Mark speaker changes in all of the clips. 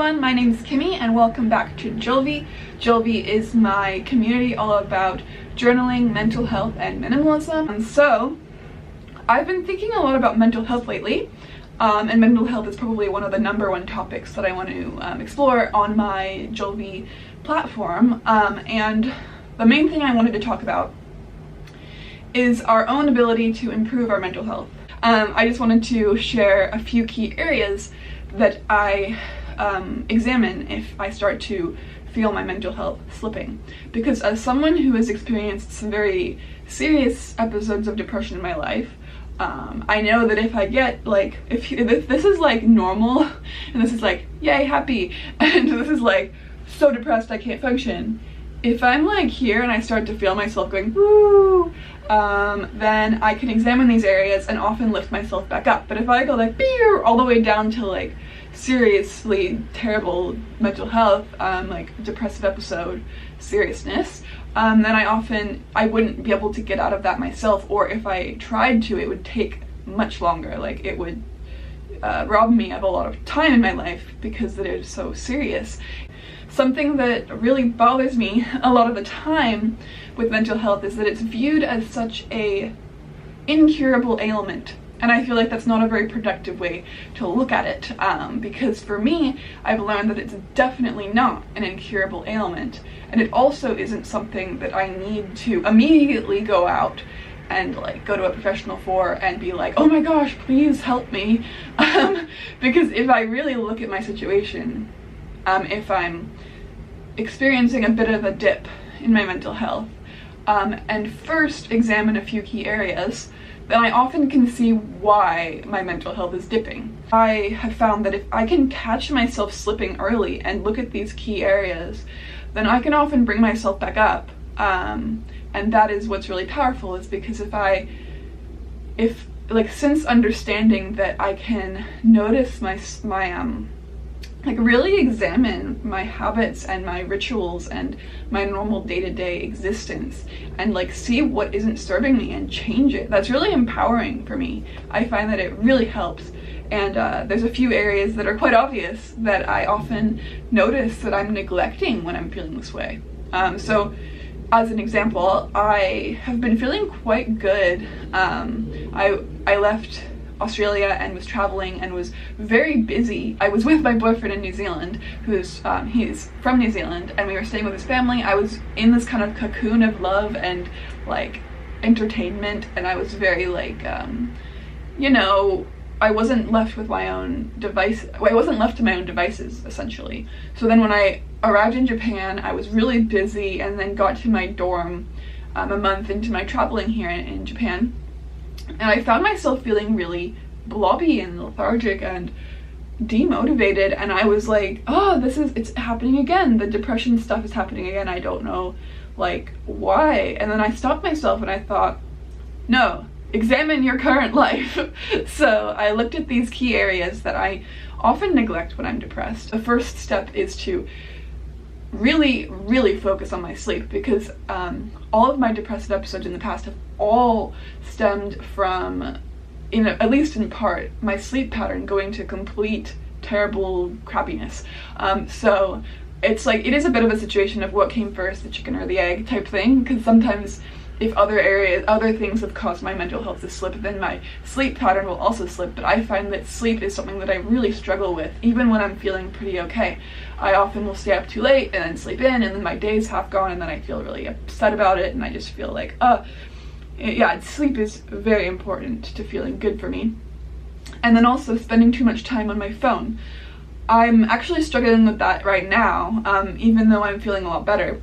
Speaker 1: everyone, my name is Kimmy and welcome back to Jolvie. Jolvie is my community all about journaling, mental health, and minimalism. And so I've been thinking a lot about mental health lately, and mental health is probably one of the #1 topics that I want to explore on my Jolvie platform. And the main thing I wanted to talk about is our own ability to improve our mental health. I just wanted to share a few key areas that I examine if I start to feel my mental health slipping. Because as someone who has experienced some very serious episodes of depression in my life, I know that if I get like, if this is like normal, and this is like, yay, happy, and this is like, so depressed I can't function, if I'm like here and I start to feel myself going, woo, then I can examine these areas and often lift myself back up. But if I go like, all the way down to like seriously terrible mental health, like depressive episode seriousness, then I wouldn't be able to get out of that myself, or if I tried to, it would take much longer. Like it would rob me of a lot of time in my life because it is so serious. Something that really bothers me a lot of the time with mental health is that it's viewed as such a incurable ailment. And I feel like that's not a very productive way to look at it, because for me, I've learned that it's definitely not an incurable ailment, and it also isn't something that I need to immediately go out and like go to a professional for and be like, oh my gosh, please help me. Because if I really look at my situation, if I'm experiencing a bit of a dip in my mental health, and first examine a few key areas, then I often can see why my mental health is dipping. I have found that if I can catch myself slipping early and look at these key areas, then I can often bring myself back up. And that is what's really powerful, is because since understanding that I can notice my like really examine my habits and my rituals and my normal day-to-day existence and like see what isn't serving me and change it. That's really empowering for me. I find that it really helps. And there's a few areas that are quite obvious that I often notice that I'm neglecting when I'm feeling this way. So as an example, I have been feeling quite good. I left Australia and was traveling and was very busy. I was with my boyfriend in New Zealand, he's from New Zealand, and we were staying with his family. I was in this kind of cocoon of love and like entertainment, and I was very like, I wasn't left with my own device. I wasn't left to my own devices, essentially. So then when I arrived in Japan, I was really busy, and then got to my dorm a month into my traveling here in Japan. And I found myself feeling really blobby and lethargic and demotivated, and I was like, oh, it's happening again. The depression stuff is happening again. I don't know like why. And then I stopped myself and I thought, no, examine your current life. So I looked at these key areas that I often neglect when I'm depressed. The first step is to really focus on my sleep, because all of my depressive episodes in the past have all stemmed from, at least in part, my sleep pattern going to complete terrible crappiness. So it's like, it is a bit of a situation of what came first, the chicken or the egg type thing, because sometimes if other things have caused my mental health to slip, then my sleep pattern will also slip. But I find that sleep is something that I really struggle with, even when I'm feeling pretty okay. I often will stay up too late and then sleep in, and then my day's half gone, and then I feel really upset about it, and I just feel like, yeah, sleep is very important to feeling good for me. And then also spending too much time on my phone. I'm actually struggling with that right now, even though I'm feeling a lot better.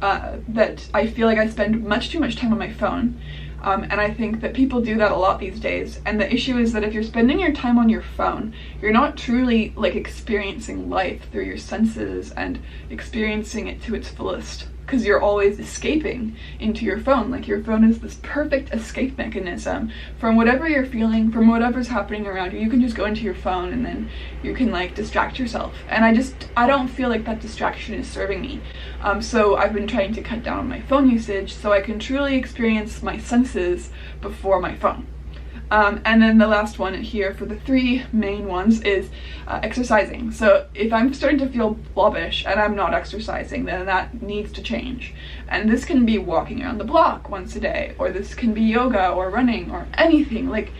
Speaker 1: That I feel like I spend much too much time on my phone, and I think that people do that a lot these days. And the issue is that if you're spending your time on your phone, you're not truly like experiencing life through your senses and experiencing it to its fullest, because you're always escaping into your phone. Like your phone is this perfect escape mechanism from whatever you're feeling, from whatever's happening around you. You can just go into your phone and then you can like distract yourself. And I don't feel like that distraction is serving me. So I've been trying to cut down on my phone usage so I can truly experience my senses before my phone. And then the last one here for the 3 main ones is exercising. So if I'm starting to feel blobbish and I'm not exercising, then that needs to change. And this can be walking around the block once a day, or this can be yoga or running or anything. Like,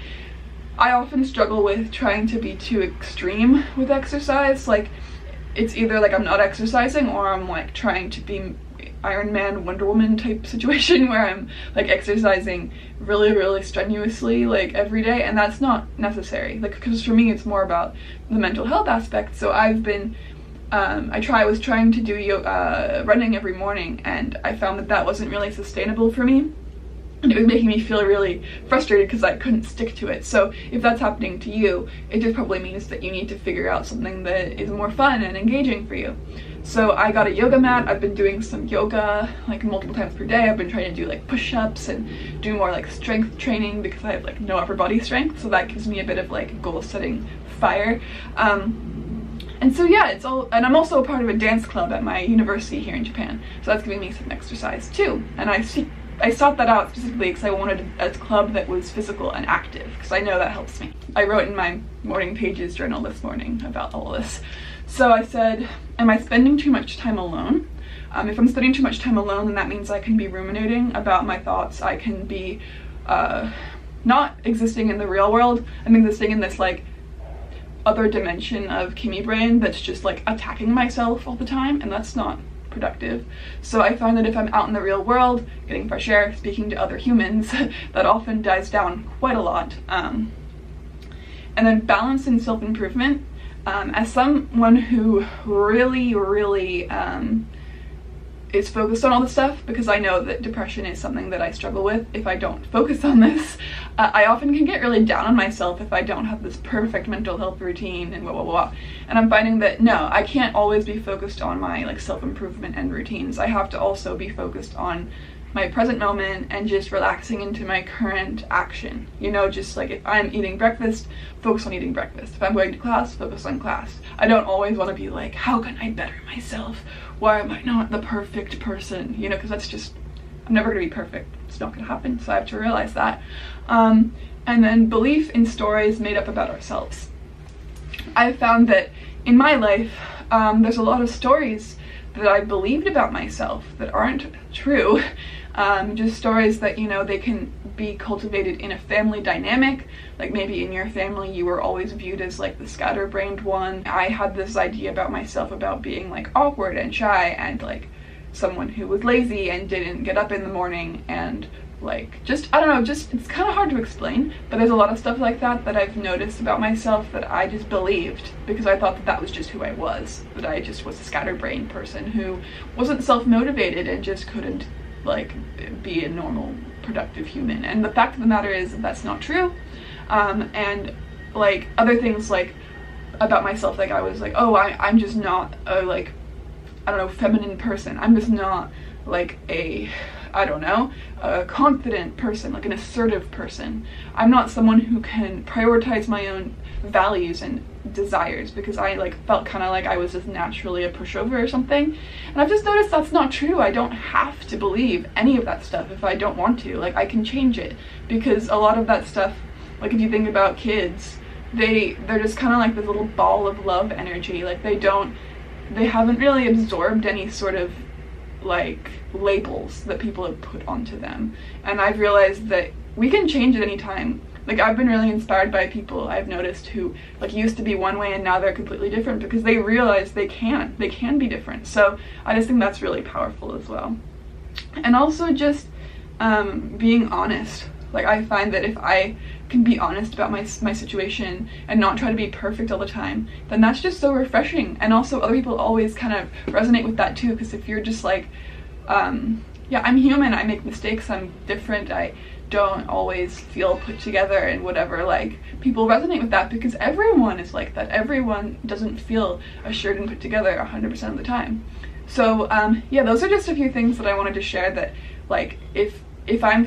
Speaker 1: I often struggle with trying to be too extreme with exercise. Like, it's either like I'm not exercising or I'm like trying to be Iron Man, Wonder Woman type situation where I'm like exercising really strenuously like every day, and that's not necessary. Like, because for me it's more about the mental health aspect. So I've been I was trying to do running every morning, and I found that that wasn't really sustainable for me. And it was making me feel really frustrated because I couldn't stick to it. So if that's happening to you, it just probably means that you need to figure out something that is more fun and engaging for you. So I got a yoga mat. I've been doing some yoga like multiple times per day. I've been trying to do like push-ups and do more like strength training because I have like no upper body strength. So that gives me a bit of like goal setting fire. And so yeah, it's all, and I'm also a part of a dance club at my university here in Japan. So that's giving me some exercise too. And I sought that out specifically because I wanted a club that was physical and active, because I know that helps me. I wrote in my morning pages journal this morning about all this. So I said, am I spending too much time alone? If I'm spending too much time alone, then that means I can be ruminating about my thoughts. I can be not existing in the real world. I'm existing in this like other dimension of Kimi brain that's just like attacking myself all the time, and that's not productive. So I find that if I'm out in the real world, getting fresh air, speaking to other humans, that often dies down quite a lot. And then balance and self-improvement. As someone who really is focused on all this stuff, because I know that depression is something that I struggle with if I don't focus on this, I often can get really down on myself if I don't have this perfect mental health routine and and I'm finding that no, I can't always be focused on my like self-improvement and routines. I have to also be focused on my present moment and just relaxing into my current action. You know, just like if I'm eating breakfast, focus on eating breakfast. If I'm going to class, focus on class. I don't always want to be like, how can I better myself? Why am I not the perfect person? You know, because that's just, I'm never going to be perfect. It's not going to happen, so I have to realize that. And then belief in stories made up about ourselves. I've found that in my life, there's a lot of stories that I believed about myself that aren't true. Just stories that, you know, they can be cultivated in a family dynamic. Like maybe in your family you were always viewed as like the scatterbrained one. I had this idea about myself about being like awkward and shy and like someone who was lazy and didn't get up in the morning and like just, I don't know, just it's kind of hard to explain, but there's a lot of stuff like that that I've noticed about myself that I just believed because I thought that that was just who I was, that I just was a scatterbrained person who wasn't self-motivated and just couldn't like be a normal productive human. And the fact of the matter is that that's not true. And like other things like about myself, like I was like, oh, I'm just not a like, I don't know, feminine person. I'm just not like a, I don't know, a confident person, like an assertive person. I'm not someone who can prioritize my own values and desires because I like felt kind of like I was just naturally a pushover or something. And I've just noticed that's not true. I don't have to believe any of that stuff if I don't want to. Like I can change it, because a lot of that stuff, like if you think about kids, they're just kind of like this little ball of love energy. Like they haven't really absorbed any sort of like labels that people have put onto them. And I've realized that we can change at any time. Like I've been really inspired by people I've noticed who like used to be one way and now they're completely different because they realize they can be different. So I just think that's really powerful as well. And also just being honest. Like I find that if I can be honest about my situation and not try to be perfect all the time, then that's just so refreshing. And also other people always kind of resonate with that too, because if you're just like, yeah, I'm human, I make mistakes, I'm different, I don't always feel put together and whatever, like people resonate with that because everyone is like that. Everyone doesn't feel assured and put together 100% of the time. So yeah, those are just a few things that I wanted to share, that like if I'm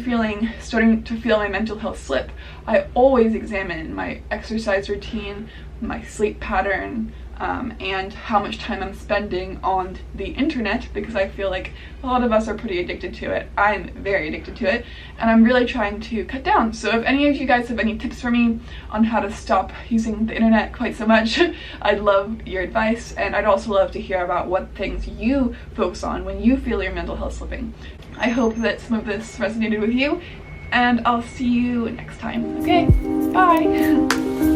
Speaker 1: starting to feel my mental health slip, I always examine my exercise routine, my sleep pattern, and how much time I'm spending on the internet, because I feel like a lot of us are pretty addicted to it. I'm very addicted to it, and I'm really trying to cut down. So if any of you guys have any tips for me on how to stop using the internet quite so much, I'd love your advice, and I'd also love to hear about what things you focus on when you feel your mental health slipping. I hope that some of this resonated with you, and I'll see you next time. Okay, bye!